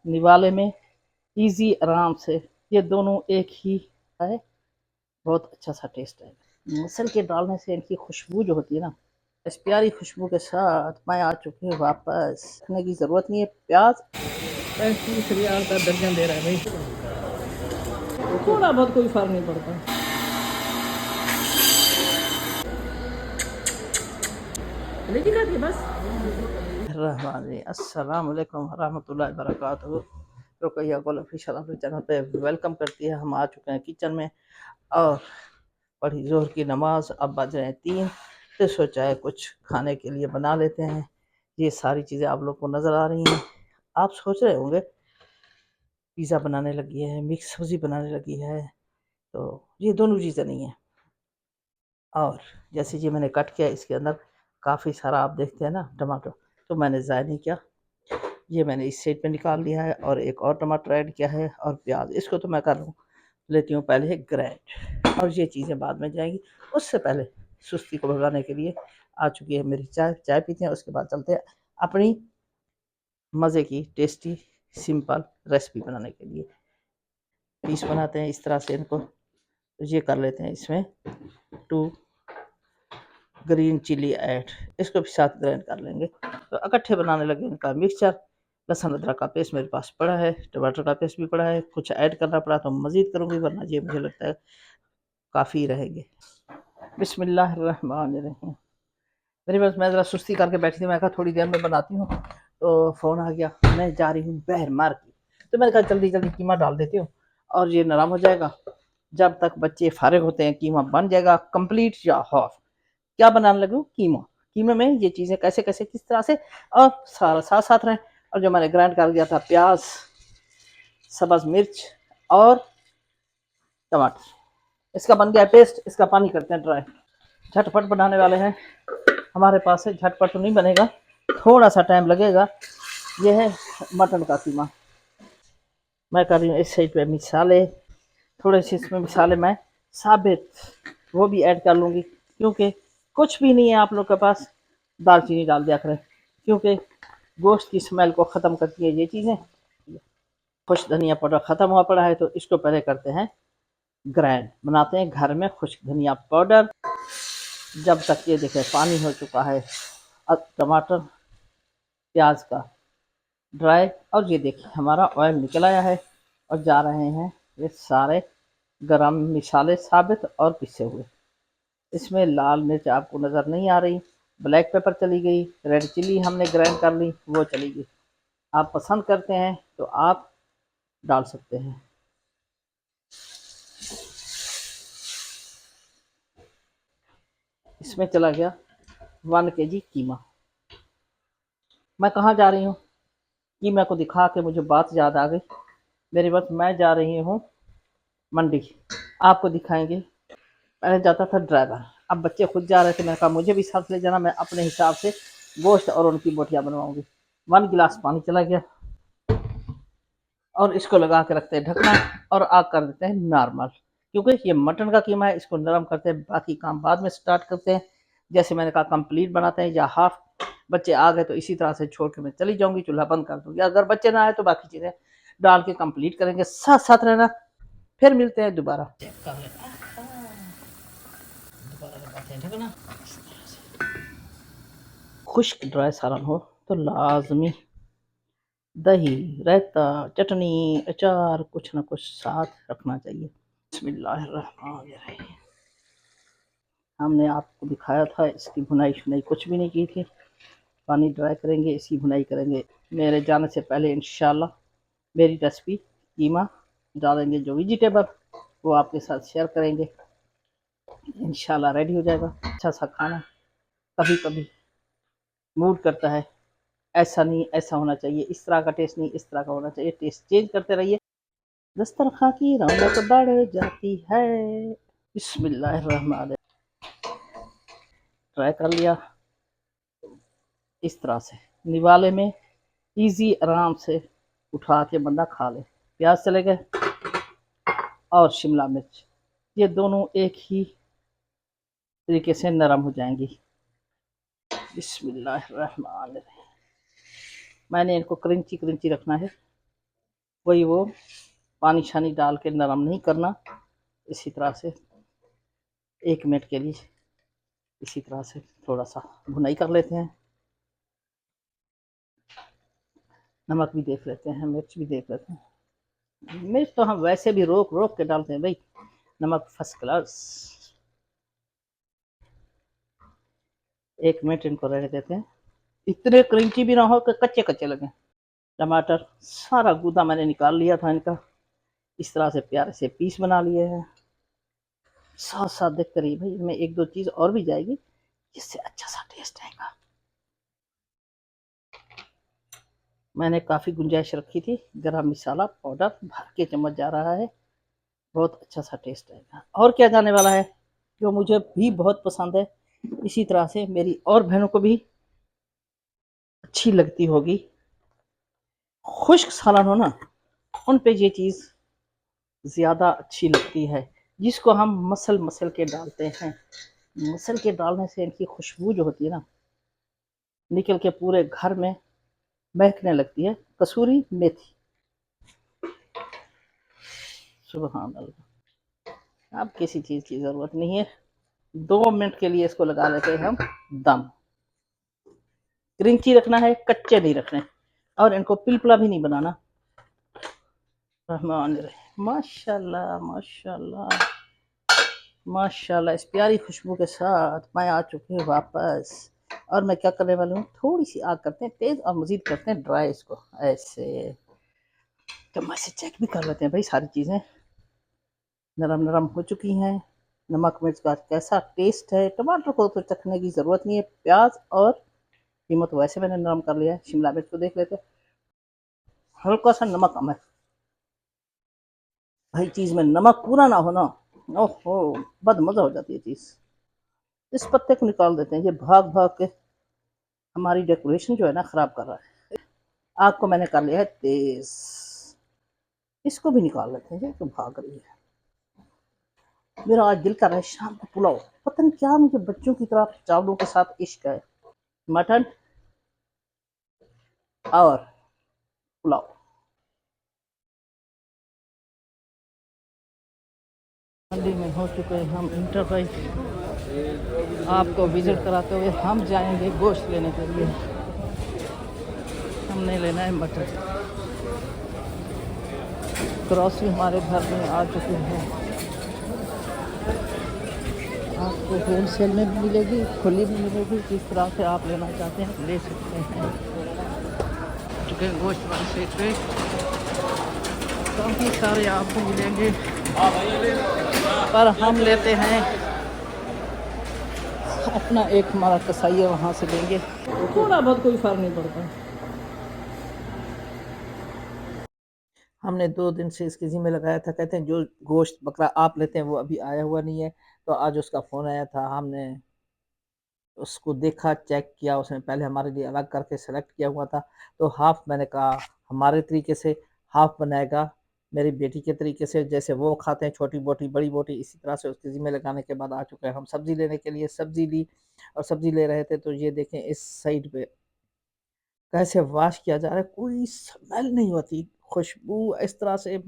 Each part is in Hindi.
निवाले में इजी आराम से, ये दोनों एक ही है। बहुत अच्छा सा टेस्ट है। मसल के डालने से इनकी खुशबू जो होती है ना, इस प्यारी खुशबू के साथ मैं आ चुकी हूँ वापस। रखने की ज़रूरत नहीं है। प्याज 35 रियाल का दर्जन दे रहा है भाई, थोड़ा बहुत कोई फर्क नहीं पड़ता। लेकिन खाती है बस। रहमान जी, अस्सलाम वालेकुम रहमतुल्लाहि बरकातहू। रुकैया गोल ऑफिशियल अपने चैनल पे वेलकम करती है। हम आ चुके हैं किचन में और पढ़ी जोहर की नमाज, अब बज रहे हैं 3। तो सोचा है कुछ खाने के लिए बना लेते हैं। ये सारी चीज़ें आप लोग को नज़र आ रही हैं। आप सोच रहे होंगे पिज़्ज़ा बनाने लगी है, मिक्स सब्ज़ी बनाने लगी है, तो ये दोनों चीज़ें नहीं है। और जैसे ये मैंने कट किया, इसके अंदर काफ़ी सारा आप देखते हैं ना टमाटर, तो मैंने ज़ाया नहीं किया, ये मैंने इस साइड पे निकाल लिया है और एक और टमाटर ऐड किया है और प्याज। इसको तो मैं कर लूँ लेती हूँ पहले ग्राइंड, और ये चीज़ें बाद में जाएंगी। उससे पहले सुस्ती को भगाने के लिए आ चुकी है मेरी चाय। चाय पीते हैं, उसके बाद चलते हैं अपनी मज़े की टेस्टी सिंपल रेसिपी बनाने के लिए। पीस बनाते हैं इस तरह से इनको। तो ये कर लेते हैं इसमें 2 ग्रीन चिली ऐड, इसको भी साथ ग्राइंड कर लेंगे। तो इकट्ठे बनाने लगे इनका मिक्सचर। लहसुन अदरक का पेस्ट मेरे पास पड़ा है, टमाटर का पेस्ट भी पड़ा है। कुछ ऐड करना पड़ा तो मज़ीद करूँगी, वरना ये मुझे लगता है काफ़ी रहेंगे। बिस्मिल्लाहिर्रहमानिर्रहीम। मेरी बस मैं ज़रा सुस्ती करके बैठी थी, मैं कहा थोड़ी देर में बनाती हूँ, तो फ़ोन आ गया। मैं जा रही हूँ बहर मार्केट, तो मैंने कहा जल्दी जल्दी कीमा डाल देती हूँ और ये नरम हो जाएगा। जब तक बच्चे फारिग होते हैं कीमा बन जाएगा कंप्लीट या हाफ। क्या बनाने लगी हूँ? कीमा। कीमे में ये चीज़ें कैसे कैसे किस तरह से, और सारा साथ साथ रहें। और जो मैंने ग्राइंड कर दिया था प्याज, सब्ज़ मिर्च और टमाटर, इसका बन गया पेस्ट। इसका पानी करते हैं ड्राई। झटपट बनाने वाले हैं हमारे पास है, झटपट तो नहीं बनेगा, थोड़ा सा टाइम लगेगा। ये है मटन का कीमा। मैं कर रही हूँ इस साइड पे मिसाले, थोड़े से इसमें मिसाले मैं साबित वो भी ऐड कर लूँगी, क्योंकि कुछ भी नहीं है आप लोग के पास, दालचीनी डाल दिया करें, क्योंकि गोश्त की स्मेल को ख़त्म करती है ये चीज़ें। खुश धनिया पाउडर ख़त्म हुआ पड़ा है, तो इसको पहले करते हैं ग्राइंड। बनाते हैं घर में खुश धनिया पाउडर। जब तक ये देखें पानी हो चुका है टमाटर प्याज का ड्राई, और ये देखिए हमारा ऑयल निकल आया है। और जा रहे हैं ये सारे गरम मसाले साबित और पिसे हुए। इसमें लाल मिर्च आपको नज़र नहीं आ रही, ब्लैक पेपर चली गई, रेड चिली हमने ग्राइंड कर ली वो चली गई। आप पसंद करते हैं तो आप डाल सकते हैं। इसमें चला गया 1 kg कीमा। मैं कहाँ जा रही हूँ? कीमा को दिखा के मुझे बात याद आ गई मेरी। बस मैं जा रही हूँ मंडी, आपको दिखाएंगे। पहले जाता था ड्राइवर, अब बच्चे खुद जा रहे थे। मैंने कहा मुझे भी साथ ले जाना, मैं अपने हिसाब से गोश्त और उनकी बोटियाँ बनवाऊंगी। 1 गिलास पानी चला गया और इसको लगा के रखते हैं ढकना और आग कर देते हैं नॉर्मल, क्योंकि ये मटन का कीमा है। इसको नरम करते हैं, बाकी काम बाद में स्टार्ट करते हैं। जैसे मैंने कहा कंप्लीट बनाते हैं या हाफ। बच्चे आ गए तो इसी तरह से छोड़ के मैं चली जाऊंगी, चूल्हा बंद कर दूंगी। अगर बच्चे ना आए तो बाकी चीज़ें डाल के कंप्लीट करेंगे। साथ साथ रहना, फिर मिलते हैं दोबारा। चेक कर लेना, दोबारा लगाते हैं ढकना। खुश्क ड्राई सालन हो तो लाजमी दही, रायता, चटनी, अचार कुछ ना कुछ साथ रखना चाहिए। बिस्मिल्लाहिर्रहमानिर्रहीम। हमने आपको दिखाया था इसकी भुनाई शुनाई कुछ भी नहीं की थी। पानी ड्राई करेंगे, इसकी भुनाई करेंगे मेरे जाने से पहले इंशाल्लाह। मेरी रेसिपी कीमा डालेंगे जो वेजिटेबल, वो आपके साथ शेयर करेंगे। इंशाल्लाह रेडी हो जाएगा अच्छा सा खाना। कभी कभी मूड करता है ऐसा नहीं ऐसा होना चाहिए, इस तरह का टेस्ट नहीं इस तरह का होना चाहिए, टेस्ट चेंज करते रहिए, दस्तरखां की रौनक बढ़ जाती है। बिस्मिल्लाहिर्रहमानिर्रहीम। ट्राई कर लिया इस तरह से, निवाले में इजी आराम से उठा के बंदा खा ले। प्याज चले गए और शिमला मिर्च, ये दोनों एक ही तरीके से नरम हो जाएंगी। बिस्मिल्लाहिर्रहमानिर्रहीम। मैंने इनको क्रंची क्रंची रखना है, वही वो पानी छानी डाल के नरम नहीं करना, इसी तरह से 1 मिनट के लिए इसी तरह से थोड़ा सा भुनाई कर लेते हैं। नमक भी देख लेते हैं, मिर्च भी देख लेते हैं। मिर्च तो हम वैसे भी रोक रोक के डालते हैं भाई, नमक फर्स्ट क्लास। 1 मिनट इनको रहने देते हैं, इतने क्रंची भी ना हो कि कच्चे कच्चे लगे। टमाटर सारा गूदा मैंने निकाल लिया था इनका, इस तरह से प्यारे से पीस बना लिए हैं। साथ साथ देखते रहिए भाई, इसमें 1-2 चीज़ और भी जाएगी जिससे अच्छा सा टेस्ट आएगा। मैंने काफ़ी गुंजाइश रखी थी, गरम मसाला पाउडर भर के चम्मच जा रहा है, बहुत अच्छा सा टेस्ट आएगा। और क्या जाने वाला है जो मुझे भी बहुत पसंद है, इसी तरह से मेरी और बहनों को भी अच्छी लगती होगी, खुश्क सालन हो ना, उन पे ये चीज़ ज़्यादा अच्छी लगती है, जिसको हम मसल मसल के डालते हैं। मसल के डालने से इनकी खुशबू जो होती है ना, निकल के पूरे घर में महकने लगती है। कसूरी मेथी, सुबहान अल्लाह। अब किसी चीज़ की ज़रूरत नहीं है, 2 मिनट के लिए इसको लगा लेते हैं हम दम। क्रंची रखना है, कच्चे नहीं रखने, और इनको पिलपला भी नहीं बनाना। रहमान रहीम, माशाल्लाह माशाल्लाह माशाल्लाह। इस प्यारी खुशबू के साथ मैं आ चुकी हूँ वापस, और मैं क्या करने वाली हूँ, थोड़ी सी आग करते हैं तेज़ और मज़ीद करते हैं ड्राई इसको ऐसे। चम्मच से चेक भी कर लेते हैं भाई, सारी चीज़ें नरम नरम हो चुकी हैं। नमक मिर्च का कैसा टेस्ट है, टमाटर को तो चखने की ज़रूरत नहीं है, प्याज और कीमत तो वैसे मैंने नरम कर लिया है। शिमला मिर्च को देख लेते हैं, हल्का सा नमक कम है भाई, चीज़ में नमक पूरा ना हो ना, ओहो बद मज़ा हो जाती है चीज़। इस पत्ते को निकाल देते हैं, ये भाग भाग के हमारी डेकोरेशन जो है ना ख़राब कर रहा है। आग को मैंने कर लिया है तेज़, इसको भी निकाल लेते हैं, ये तो भाग रही है। मेरा आज दिल कर रहा है शाम को पुलाव, पता नहीं क्या मुझे बच्चों की तरह चावलों के साथ इश्क है, मटन और पुलाव। मंडी में हो चुके हैं हम इंटरप्राइज, आपको विजिट कराते हुए हम जाएंगे गोश्त लेने के लिए। हमने लेना है मटन, ग्रॉसरी हमारे घर में आ चुकी है। आपको होल सेल में भी मिलेगी, खुली भी मिलेगी, जिस तरह से आप लेना चाहते हैं ले सकते हैं। चुके गोश्त वाले सेट पे काफ़ी सारे आपको मिलेंगे, पर हम लेते हैं अपना, एक हमारा कसाई है वहाँ से लेंगे, थोड़ा बहुत कोई फ़र्क नहीं पड़ता। हमने 2 दिन से इसके ज़िम्मे लगाया था, कहते हैं जो गोश्त बकरा आप लेते हैं वो अभी आया हुआ नहीं है, तो आज उसका फ़ोन आया था, हमने उसको देखा, चेक किया, उसने पहले हमारे लिए अलग करके सेलेक्ट किया हुआ था, तो हाफ़ मैंने कहा हमारे तरीके से, हाफ़ बनाएगा मेरी बेटी के तरीके से, जैसे वो खाते हैं छोटी बोटी बड़ी बोटी, इसी तरह से उसके ज़िम्मे लगाने के बाद आ चुके हैं हम सब्ज़ी लेने के लिए। सब्ज़ी ली और सब्ज़ी ले रहे थे, तो ये देखें इस साइड पे कैसे वॉश किया जा रहा है, कोई स्मेल नहीं होती, खुशबू इस तरह से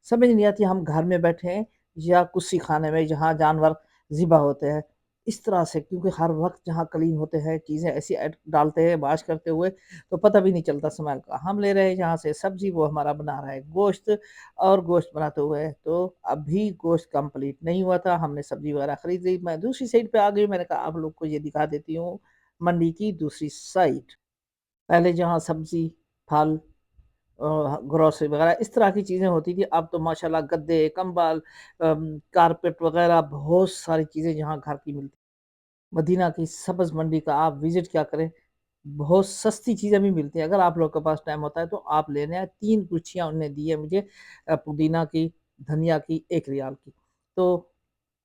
समझ नहीं आती हम घर में बैठे हैं या किसी खाने में जहाँ जानवर ज़िबा होते हैं, इस तरह से, क्योंकि हर वक्त जहाँ क्लीन होते हैं चीज़ें ऐसी डालते हैं वॉश करते हुए, तो पता भी नहीं चलता स्मेल का। हम ले रहे हैं जहाँ से सब्जी, वो हमारा बना रहा है गोश्त, और गोश्त बनाते हुए तो अभी गोश्त कंप्लीट नहीं हुआ था, हमने सब्जी वगैरह खरीद ली। मैं दूसरी साइड पे आ गई, मैंने कहा आप लोग को ये दिखा देती हूँ मंडी की दूसरी साइड। पहले जहाँ सब्ज़ी, फल ग्रोसरी वगैरह इस तरह की चीज़ें होती थी, अब तो माशाल्लाह गद्दे, कंबल, कारपेट वगैरह बहुत सारी चीज़ें जहाँ घर की मिलती। मदीना की सब्ज़ मंडी का आप विज़िट क्या करें, बहुत सस्ती चीज़ें भी मिलती हैं। अगर आप लोग के पास टाइम होता है तो आप लेने आएँ। 3 गुच्छियाँ उन्होंने दी है मुझे, पुदीना की, धनिया की, 1 रियाल की। तो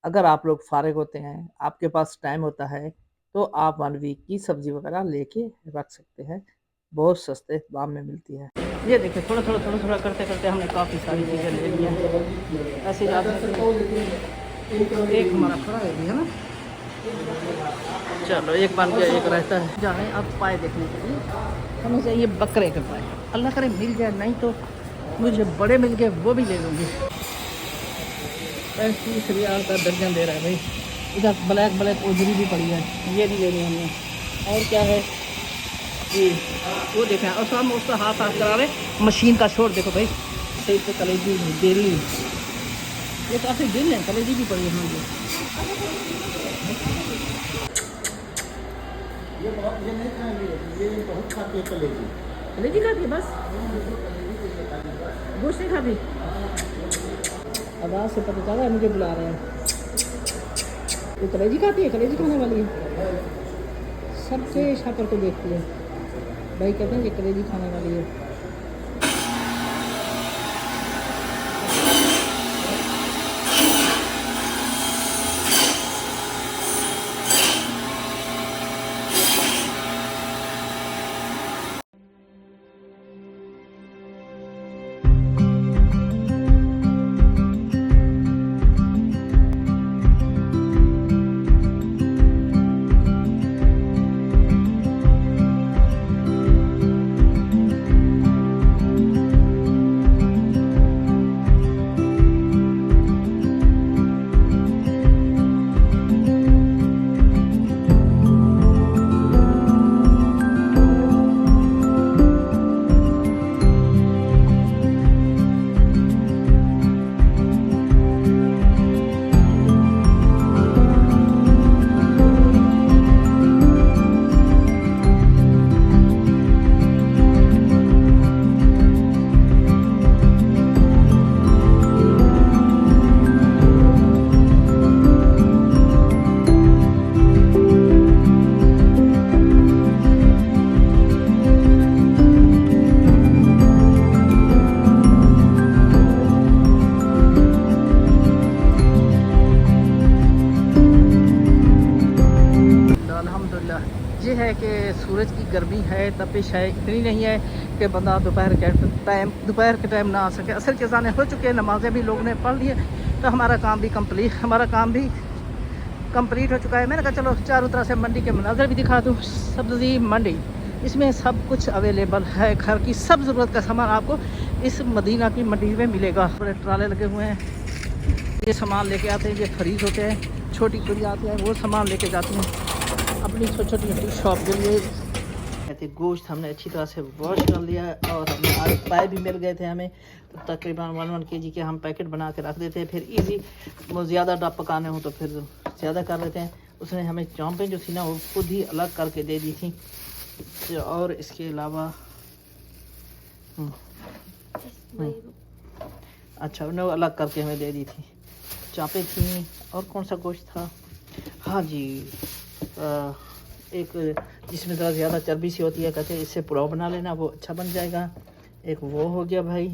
अगर आप लोग फ़ारिग होते हैं, आपके पास टाइम होता है, तो आप 1 वीक की सब्ज़ी वगैरह लेके रख सकते हैं, बहुत सस्ते दाम में मिलती है। ये देखिए थोड़ा-थोड़ा करते-करते हमने काफ़ी सारी चीज़ें ले ली हैं। ऐसे ज़्यादा एक हमारा फ्राई भी है ना, चलो एक बन गया, एक रहता है। जाएँ अब पाए देखने के लिए, हमें चाहिए बकरे के पाए, अल्लाह करे मिल जाए, नहीं तो मुझे बड़े मिल गए वो भी ले लूँगी। 35 रियाल का दर्जन दे रहा है भाई। इधर ब्लैक ब्लैक उजरी भी पड़ी है, ये नहीं लेनी हमने। और क्या है जी, वो देखें। और सामने उसका हाथ साफ करा रहे, मशीन का शोर देखो भाई। सही से कलेजी डेली, ये काफ़ी दिन है, कलेजी भी पड़ी है। हाँ ये नहीं खाएंगे, ये बहुत खाती है कलेजी। कलेजी खाती है बस, गोश्त नहीं खाती। आवाज़ से पता चला है मुझे बुला रहे हैं। वो कलेजी खाती है, कलेजी खाने वाली है। सबसे शापर को देखती है भाई, कहते हैं कि कलेजी खाने वाली है। ये है कि सूरज की गर्मी है, तपिश है, इतनी नहीं है कि बंदा दोपहर के टाइम ना आ सके। असर के ज़ाने हो चुके हैं, नमाज़ें भी लोगों ने पढ़ ली है, तो हमारा काम भी कंप्लीट हो चुका है। मैंने कहा चलो चारों तरह से मंडी के मनाज़र भी दिखा दूँ। सब्ज़ी मंडी, इसमें सब कुछ अवेलेबल है, घर की सब ज़रूरत का सामान आपको इस मदीना की मंडी में मिलेगा। बड़े ट्राले लगे हुए हैं, ये सामान लेके आते हैं, ये फ्रीज होते हैं, छोटी कुड़ी आती है वो सामान लेके जाते हैं अपनी छोटी छोटी शॉप के लिए। कहते गोश्त हमने अच्छी तरह से वॉश कर लिया है, और हमने आज पाए भी मिल गए थे हमें, तो तकरीबन 1 kg के हम पैकेट बना के रख देते हैं। फिर इजी ज़्यादा डब पकाने हो तो फिर ज़्यादा कर लेते हैं। उसने हमें चौंपें जो थी ना वो खुद ही अलग करके दे दी थी, और इसके अलावा अच्छा उन्होंने अलग करके हमें दे दी थी। चाँपें थी, और कौन सा गोश्त था, हाँ जी, एक जिसमें ज़रा ज़्यादा चर्बी सी होती है, कहते हैं इससे पुलाव बना लेना, वो अच्छा बन जाएगा। एक वो हो गया भाई।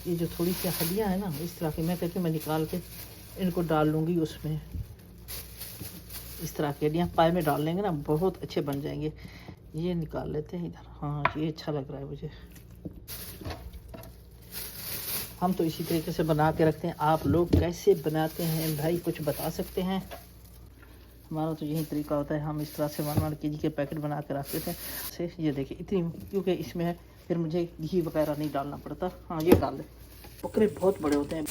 ये जो थोड़ी सी हड्डियाँ हैं ना इस तरह की, मैं कहती हूँ मैं निकाल के इनको डाल लूँगी उसमें। इस तरह की हड्डियाँ पाए में डाल लेंगे ना, बहुत अच्छे बन जाएंगे। ये निकाल लेते हैं इधर। हाँ ये अच्छा लग रहा है मुझे। हम तो इसी तरीके से बना के रखते हैं। आप लोग कैसे बनाते हैं भाई, कुछ बता सकते हैं? हमारा तो यही तरीका होता है, हम इस तरह से 1 kg के पैकेट बना के रखते थे। से ये देखिए इतनी, क्योंकि इसमें है फिर मुझे घी वगैरह नहीं डालना पड़ता। हाँ ये डाल दे, बकरे बहुत बड़े होते हैं।